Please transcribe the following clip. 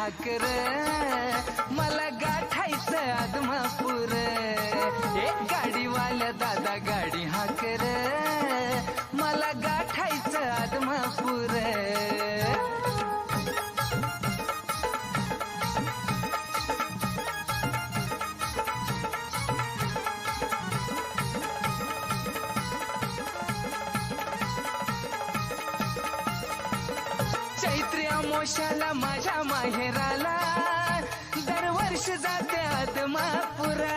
हाकर मला गाठायचं आदमापूर एक गाडीवाल्या दादा गाडी हाकर मला गाठायचं आदमापूर चैत्री अमोशाला माझ्या माहेराला दरवर्षी जाते आदमापुरा